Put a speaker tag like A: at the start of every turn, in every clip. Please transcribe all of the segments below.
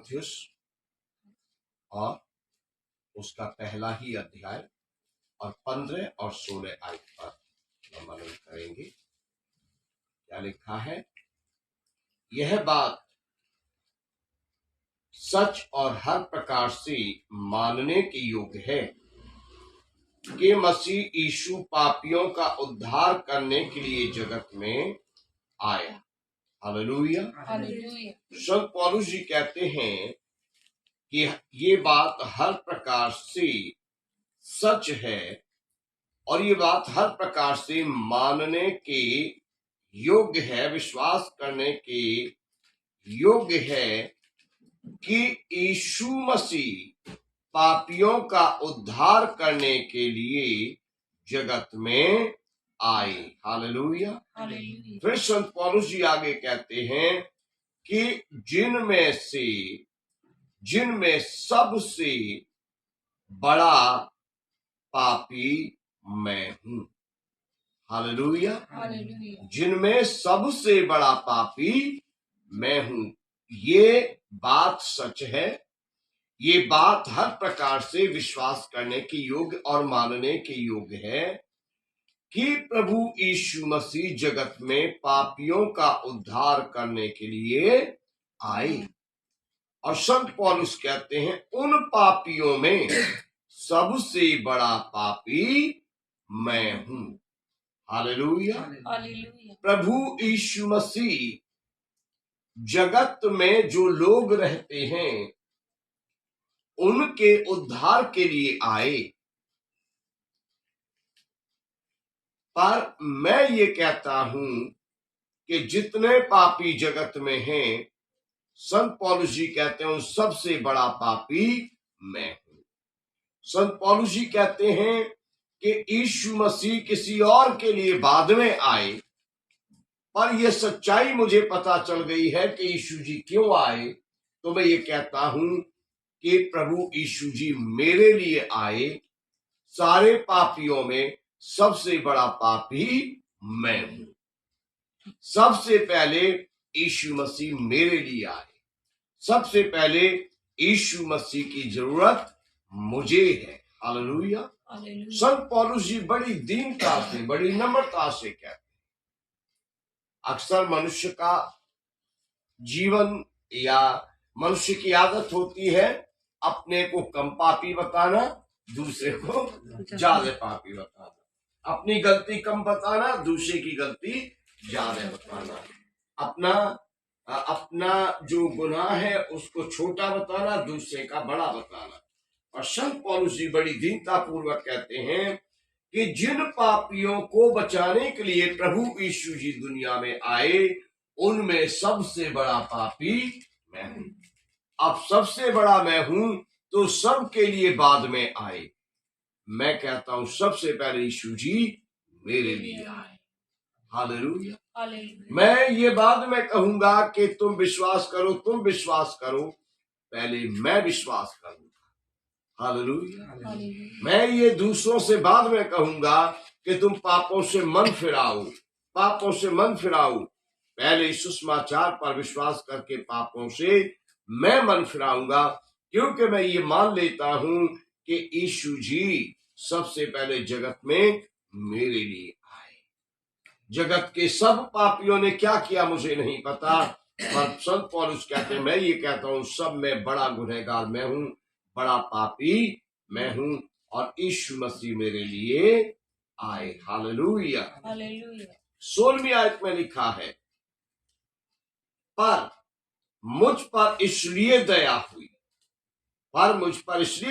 A: तीमुथियुस और उसका पहला ही अध्याय और 15 और 16 आयत पर हम मनन करेंगे। क्या लिखा है? यह बात सच और हर प्रकार से मानने के योग्य है कि मसीह यीशु पापियों का उद्धार करने के लिए जगत में आया। हालेलुया। संत पौलुस जी कहते हैं कि ये बात हर प्रकार से सच है और ये बात हर प्रकार से मानने के योग्य है, विश्वास करने के योग्य है कि यीशु मसीह पापियों का उद्धार करने के लिए जगत में आए। हालेलुया। फिर संत पौलुस जी आगे कहते हैं कि जिनमें सबसे बड़ा पापी मैं हूं। हालेलुया। जिनमें सबसे बड़ा पापी मैं हूं। ये बात सच है। ये बात हर प्रकार से विश्वास करने के योग्य और मानने के योग्य है कि प्रभु यीशु मसीह जगत में पापियों का उद्धार करने के लिए आए। और संत पौलुस कहते हैं उन पापियों में सबसे बड़ा पापी मैं हूं। हालेलुया। प्रभु यीशु मसीह जगत में जो लोग रहते हैं उनके उद्धार के लिए आए। पर मैं ये कहता हूं कि जितने पापी जगत में हैं, संत पौलुस जी कहते हैं सबसे बड़ा पापी मैं हूं। संत पौलुस जी कहते हैं कि यीशु मसीह किसी और के लिए बाद में आए, पर यह सच्चाई मुझे पता चल गई है कि यीशु जी क्यों आए। तो मैं ये कहता हूं कि प्रभु यीशु जी मेरे लिए आए। सारे पापियों में सबसे बड़ा पापी मैं हूं। सबसे पहले यीशु मसीह मेरे लिए आए। सबसे पहले यीशु मसीह की जरूरत मुझे है। हालेलुया। संत पौलुस जी बड़ी दीनता से, बड़ी नम्रता से कहते हैं, अक्सर मनुष्य का जीवन या मनुष्य की आदत होती है अपने को कम पापी बताना, दूसरे को ज्यादा पापी बताना। अपनी गलती कम बताना, दूसरे की गलती ज्यादा बताना। अपना जो गुनाह है उसको छोटा बताना, दूसरे का बड़ा बताना। और संत पौलुस जी बड़ी दीनता पूर्वक कहते हैं कि जिन पापियों को बचाने के लिए प्रभु यीशु जी दुनिया में आए उनमें सबसे बड़ा पापी मैं हूं। अब सबसे बड़ा मैं हूं तो सबके लिए बाद में आए। मैं कहता हूं सबसे पहले यीशु जी मेरे लिए आए। हालेलुया। मैं ये बाद में कहूंगा कि तुम विश्वास करो, पहले मैं विश्वास करूंगा। हालेलुया। मैं ये दूसरों से बाद में कहूंगा कि तुम पापों से मन फिराओ। पहले सुसमाचार पर विश्वास करके पापों से मैं मन फिराऊंगा, क्योंकि मैं ये मान लेता हूं कि यीशु जी सबसे पहले जगत में मेरे लिए आए। जगत के सब पापियों ने क्या किया मुझे नहीं पता, पर संत पौलुस कहते हैं, मैं ये कहता हूं सब में बड़ा गुनहगार मैं हूं, बड़ा पापी मैं हूं, और यीशु मसीह मेरे लिए आए। हालेलुया। 16वीं आयत में लिखा है, पर मुझ पर इसलिए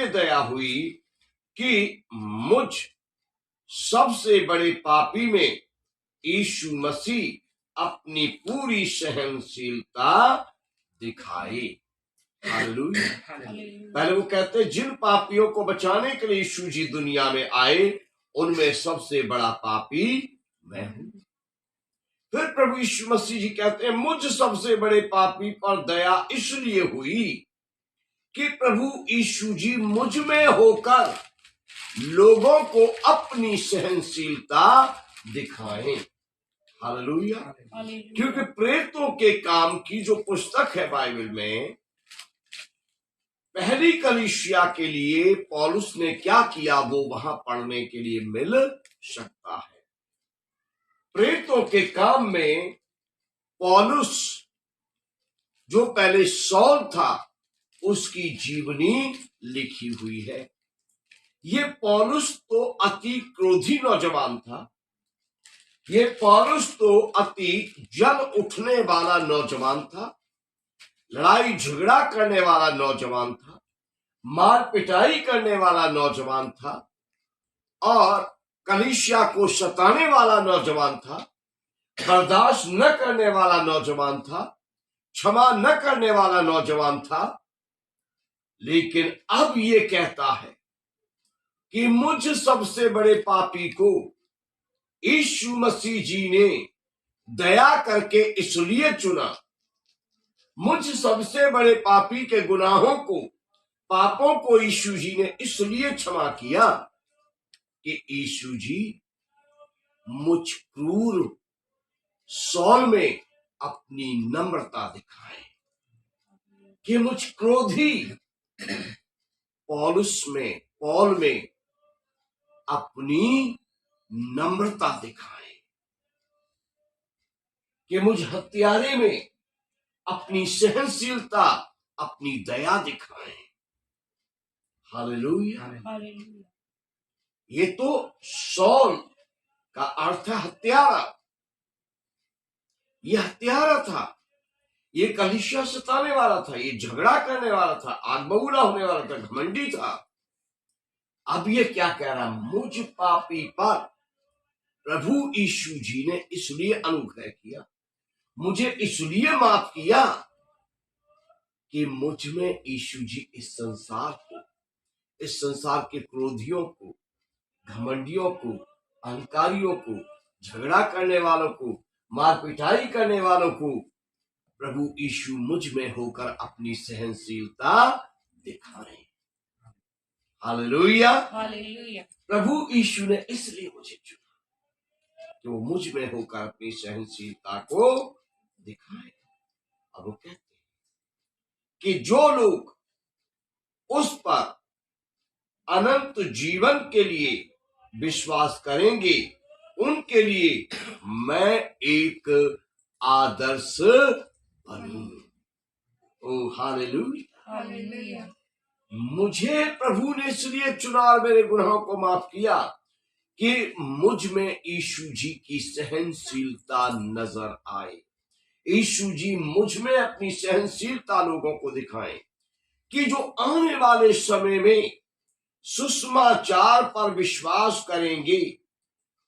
A: दया हुई कि मुझ सबसे बड़े पापी में यीशु मसीह अपनी पूरी सहनशीलता दिखाए। हालेलुया। पहले वो कहते हैं जिन पापियों को बचाने के लिए यीशु जी दुनिया में आए उनमें सबसे बड़ा पापी मैं हूं। फिर प्रभु यीशु मसीह जी कहते हैं मुझ सबसे बड़े पापी पर दया इसलिए हुई कि प्रभु यीशु जी मुझ में होकर लोगों को अपनी सहनशीलता दिखाएं। हालेलुया। क्योंकि प्रेरितों के काम की जो पुस्तक है बाइबल में, पहली कलीसिया के लिए पौलुस ने क्या किया वो वहां पढ़ने के लिए मिल सकता है। प्रेरितों के काम में पौलुस जो पहले सौल था उसकी जीवनी लिखी हुई है। ये पौलुस तो अति क्रोधी नौजवान था। ये पौलुस तो अति जल उठने वाला नौजवान था, लड़ाई झगड़ा करने वाला नौजवान था, मार पिटाई करने वाला नौजवान था और कलीसिया को सताने वाला नौजवान था, बर्दाश्त न करने वाला नौजवान था, क्षमा न करने वाला नौजवान था। लेकिन अब ये कहता है कि मुझ सबसे बड़े पापी को यीशु मसीह जी ने दया करके इसलिए चुना, मुझ सबसे बड़े पापी के गुनाहों को, पापों को यीशु जी ने इसलिए क्षमा किया कि यीशु जी मुझ क्रूर सौल में अपनी नम्रता दिखाए, कि मुझ क्रोधी पौल में अपनी नम्रता दिखाए, कि मुझ हत्यारे में अपनी सहनशीलता, अपनी दया दिखाए। हालेलुया। ये तो सौल का अर्थ है हत्यारा। ये हत्यारा था, ये कलीसिया सताने वाला था, ये झगड़ा करने वाला था, आग बबूला होने वाला था, घमंडी था। अब ये क्या कह रहा, मुझ पापी पर प्रभु यीशु जी ने इसलिए अनुग्रह किया, मुझे इसलिए माफ किया कि मुझ में यीशु जी इस संसार के क्रोधियों को, घमंडियों को, अहंकारियों को, झगड़ा करने वालों को, मार पिटाई करने वालों को प्रभु यीशु मुझ में होकर अपनी सहनशीलता दिखाए। हालेलुया। प्रभु यीशु ने इसलिए मुझे चुना कि वो मुझ में होकर अपनी सहनशीलता को दिखाए। अब वो कहते हैं कि जो लोग उस पर अनंत जीवन के लिए विश्वास करेंगे उनके लिए मैं एक आदर्श बनूं। ओ हालेलुया। मुझे प्रभु ने इसलिए चुना और मेरे गुनाहों को माफ किया कि मुझ में यीशु जी की सहनशीलता नजर आए। यीशु जी मुझ में अपनी सहनशीलता लोगों को दिखाएं कि जो आने वाले समय में सुसमाचार पर विश्वास करेंगे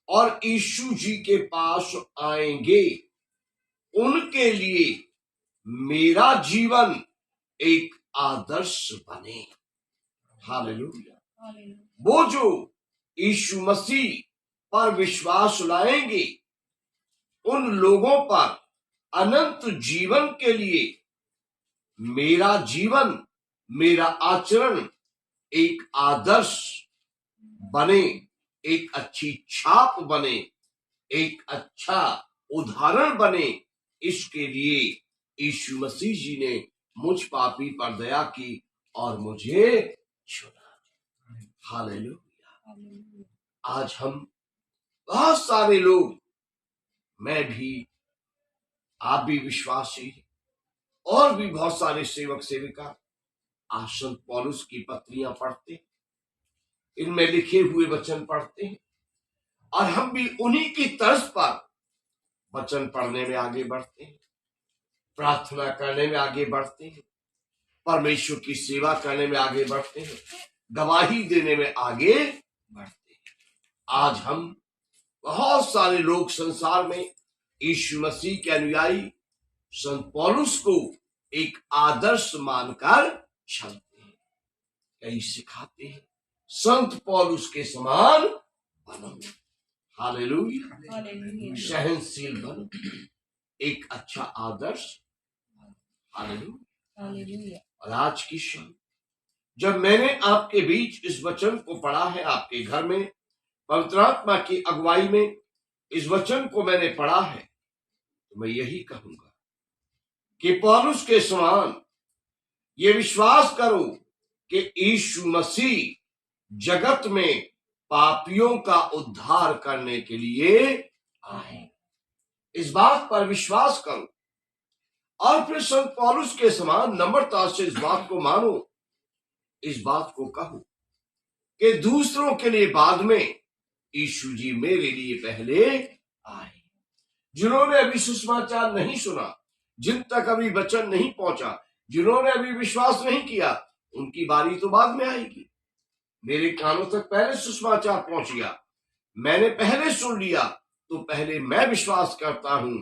A: और यीशु जी के पास आएंगे, उनके लिए मेरा जीवन एक आदर्श बने। हालेलुया। वो जो यीशु मसीह पर विश्वास लाएंगे उन लोगों पर अनंत जीवन के लिए मेरा जीवन, मेरा आचरण एक आदर्श बने, एक अच्छी छाप बने, एक अच्छा उदाहरण बने। इसके लिए यीशु मसीह जी ने मुझ पापी पर दया की और मुझे चुना। हालेलुया। आज हम बहुत सारे लोग, मैं भी, आप भी विश्वासी और भी बहुत सारे सेवक सेविका आज संत पौलुस की पत्रियां पढ़ते हैं, इनमें लिखे हुए वचन पढ़ते हैं और हम भी उन्हीं की तर्ज पर वचन पढ़ने में आगे बढ़ते हैं, प्रार्थना करने में आगे बढ़ते हैं, परमेश्वर की सेवा करने में आगे बढ़ते हैं, गवाही देने में आगे बढ़ते हैं। आज हम बहुत सारे लोग संसार में यीशु मसीह के अनुयायी संत पौलुस को एक आदर्श मानकर चलते हैं, कई सिखाते हैं संत पौलुस के समान बनो। हालेलुया। सहनशील बनो, एक अच्छा आदर्श। हालेलुया। और आज की शाम जब मैंने आपके बीच इस वचन को पढ़ा है, आपके घर में पवित्र आत्मा की अगुवाई में इस वचन को मैंने पढ़ा है, तो मैं यही कहूंगा कि पौलुस के समान ये विश्वास करो कि यीशु मसीह जगत में पापियों का उद्धार करने के लिए आए। इस बात पर विश्वास करो और फिर संत पौलुस के समान नम्रता से इस बात को मानो, इस बात को कहो कि दूसरों के लिए बाद में, यीशु जी मेरे लिए पहले आए। जिन्होंने अभी सुसमाचार नहीं सुना, जिन तक अभी वचन नहीं पहुंचा, जिन्होंने अभी विश्वास नहीं किया, उनकी बारी तो बाद में आएगी। मेरे कानों तक पहले सुसमाचार पहुंच गया, मैंने पहले सुन लिया, तो पहले मैं विश्वास करता हूं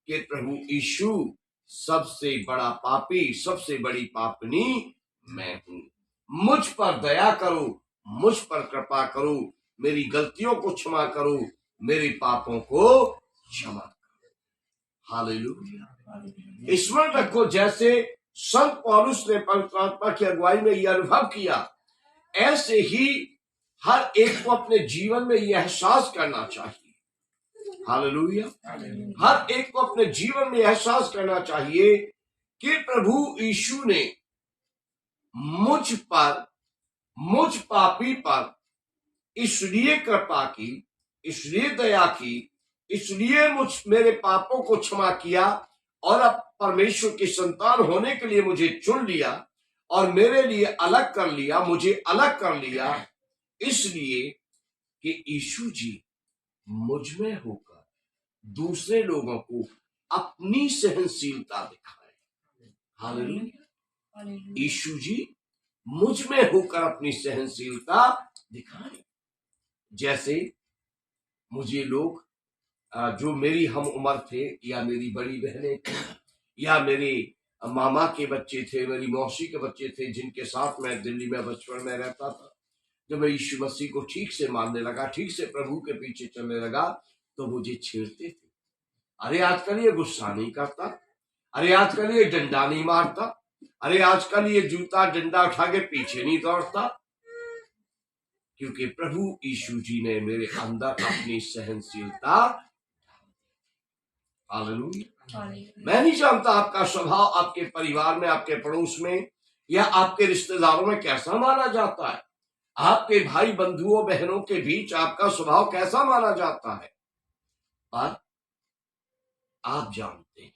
A: कि प्रभु यीशु सबसे बड़ा पापी, सबसे बड़ी पापनी मैं हूं। मुझ पर दया करो, मुझ पर कृपा करो, मेरी गलतियों को क्षमा करो, मेरे पापों को क्षमा करो। हालेलुया। स्मरण रखो, जैसे संत पौलुस ने पवित्र आत्मा की अगुवाई में यह अनुभव किया, ऐसे ही हर एक को अपने जीवन में यह एहसास करना चाहिए। हालेलुया। हर एक को अपने जीवन में एहसास करना चाहिए कि प्रभु यीशु ने मुझ पर, मुझ पापी पर इसलिए कृपा की, इसलिए दया की, इसलिए मेरे पापों को क्षमा किया और अब परमेश्वर की संतान होने के लिए मुझे चुन लिया और मेरे लिए अलग कर लिया, मुझे अलग कर लिया, इसलिए कि यीशु जी मुझ में होकर दूसरे लोगों को अपनी सहनशीलता दिखाए। हालेलुया। यीशु जी मुझ में होकर अपनी सहनशीलता दिखाए। जैसे मुझे लोग जो मेरी हम उम्र थे, या मेरी बड़ी बहनें थी, या मेरे मामा के बच्चे थे, मेरी मौसी के बच्चे थे, जिनके साथ मैं दिल्ली में बचपन में रहता था, जब मैं यीशु मसीह को ठीक से मानने लगा, ठीक से प्रभु के पीछे चलने लगा, तो मुझे छेड़ते थे। अरे आजकल ये गुस्सा नहीं करता, अरे आजकल ये डंडा नहीं मारता, अरे आजकल ये जूता डंडा उठा के पीछे नहीं दौड़ता, क्योंकि प्रभु यीशु जी ने मेरे अंदर अपनी सहनशीलता। हालेलुया। मैं नहीं जानता आपका स्वभाव आपके परिवार में, आपके पड़ोस में, या आपके रिश्तेदारों में कैसा माना जाता है, आपके भाई बंधुओं बहनों के बीच आपका स्वभाव कैसा माना जाता है, पर आप जानते हैं।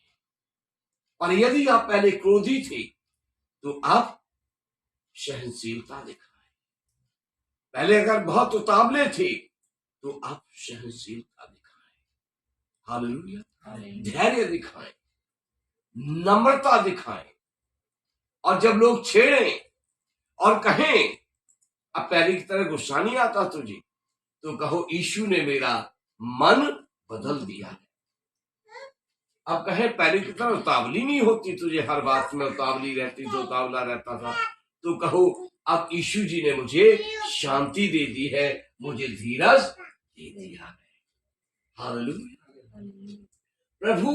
A: पर यदि आप पहले क्रोधी थे, तो आप सहनशीलता दिखाएं। पहले अगर बहुत उतावले थे, तो आप सहनशीलता दिखाएं। हालेलुया। धैर्य दिखाएं, नम्रता दिखाएं। और जब लोग छेड़ें और कहें अब पहले की तरह गुस्सा नहीं आता तुझे, तो कहो यीशु ने मेरा मन बदल दिया है। अब कहे पहले की तरह उतावली नहीं होती तुझे, हर बात में उतावली रहती, जो उतावला रहता था, तो कहो अब यीशु जी ने मुझे शांति दे दी है, मुझे धीरज दे दिया है। हालेलुया। प्रभु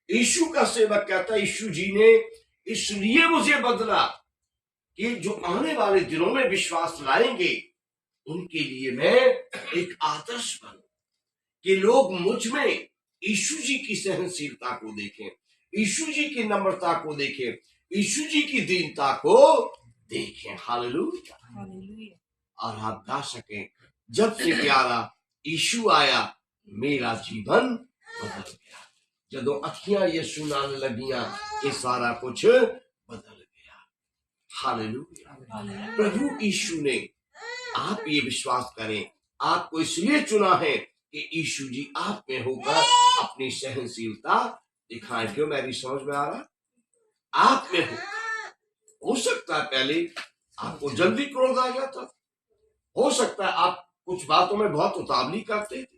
A: यीशु का सेवक कहता है, यीशु जी ने इसलिए मुझे बदला कि जो आने वाले दिनों में विश्वास लाएंगे, उनके लिए मैं एक आदर्श बनूं, कि लोग मुझ में यीशु जी की सहनशीलता को देखें, यीशु जी की नम्रता को देखें, यीशु जी की दीनता को देखें। हालेलुया। और आप गा सकें, जब से प्यारा यीशु आया मेरा जीवन बदल गया, जदों अखियां यीशु नाल लगियां, ये सारा कुछ बदल गया। हालेलुया। प्रभु यीशु ने, आप ये विश्वास करें, आपको इसलिए चुना है कि यीशु जी आप में होकर अपनी सहनशीलता दिखाएं। क्यों, मेरी समझ में आ रहा? आप में हो सकता है पहले आपको जल्दी क्रोध आ जाता, हो सकता है आप कुछ बातों में बहुत उतावली करते थे,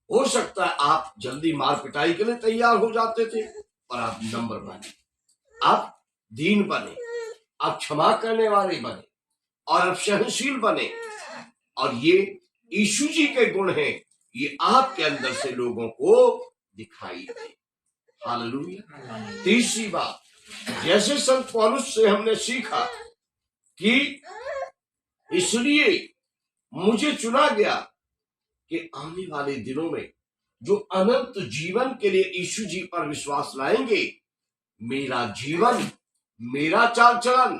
A: हो सकता है आप जल्दी मार पिटाई के लिए तैयार हो जाते थे, पर आप नम्र बने, आप दीन बने, आप क्षमा करने वाले बने, और आप सहनशील बने। और ये यीशु जी के गुण हैं, ये आपके अंदर से लोगों को दिखाई दे। हालेलुया। तीसरी बात, जैसे संत पौलुस से हमने सीखा कि इसलिए मुझे चुना गया कि आने वाले दिनों में जो अनंत जीवन के लिए यीशु जी पर विश्वास लाएंगे, मेरा जीवन, मेरा चाल चलन,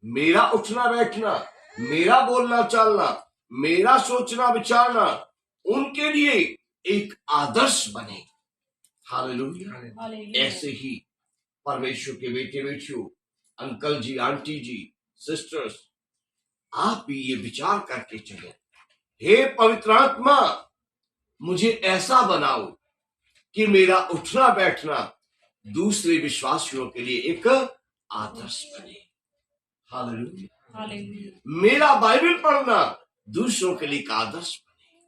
A: मेरा उठना बैठना, मेरा बोलना चालना, मेरा सोचना विचारना उनके लिए एक आदर्श बने। हालेलुया। ऐसे ही परमेश्वर के बेटे बेटियों, अंकल जी, आंटी जी, सिस्टर्स, आप भी ये विचार करके चले, हे पवित्र आत्मा मुझे ऐसा बनाओ कि मेरा उठना बैठना दूसरे विश्वासियों के लिए एक आदर्श बने। हालेलुया। मेरा बाइबल पढ़ना दूसरों के लिए एक आदर्श बने,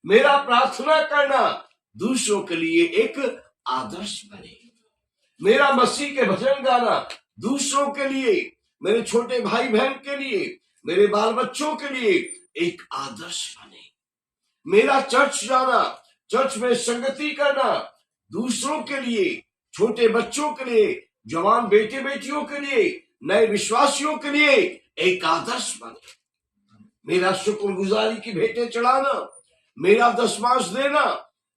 A: मेरा प्रार्थना करना दूसरों के लिए एक आदर्श बने, मेरा मसीह के भजन गाना दूसरों के लिए, मेरे छोटे भाई बहन के लिए, मेरे बाल बच्चों के लिए एक आदर्श बने, मेरा चर्च जाना, चर्च में संगति करना दूसरों के लिए, छोटे बच्चों के लिए, जवान बेटे बेटियों के लिए, नए विश्वासियों के लिए एक आदर्श बने, मेरा शुक्रगुजारी की भेंटें चढ़ाना, मेरा दशमांश देना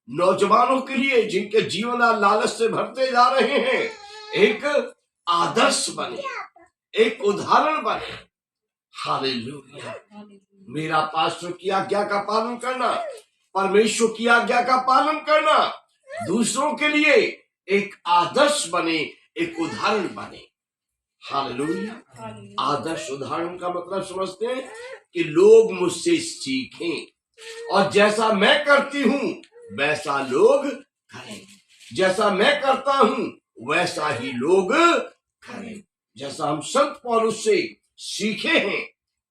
A: नौजवानों के लिए जिनके जीवन लालच से भरते जा रहे हैं एक आदर्श बने, एक उदाहरण बने। हालेलुया। मेरा पास्टर की आज्ञा का पालन करना, परमेश्वर की आज्ञा का पालन करना दूसरों के लिए एक आदर्श बने, एक उदाहरण बने। हालेलुया। आदर्श उदाहरण का मतलब समझते हैं कि लोग मुझसे सीखें और जैसा मैं करती हूं वैसा लोग करें, जैसा मैं करता हूं वैसा ही लोग करें। जैसा हम संत पौलुस से सीखे हैं,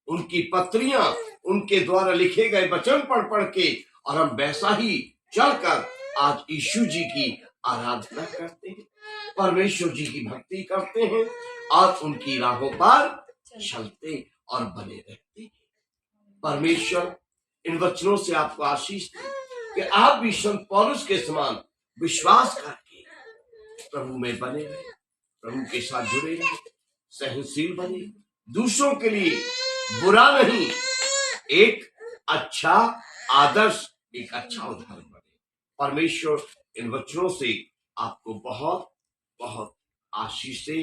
A: उनकी पत्रियां, उनके द्वारा लिखे गए वचन पढ़ पढ़ के, और हम वैसा ही चलकर आज यीशु जी की आराधना करते हैं, परमेश्वर जी की भक्ति करते हैं और उनकी राहों पर चलते और बने रहते हैं। परमेश्वर इन वचनों से आपको आशीष दे कि आप भी संत पौलुस के समान विश्वास करके प्रभु में बने रहे, प्रभु के साथ जुड़े रहे, सहनशील बने, दूसरों के लिए बुरा नहीं, एक अच्छा आदर्श, एक अच्छा उदाहरण बने। परमेश्वर इन वचनों से आपको बहुत बहुत आशीष दे।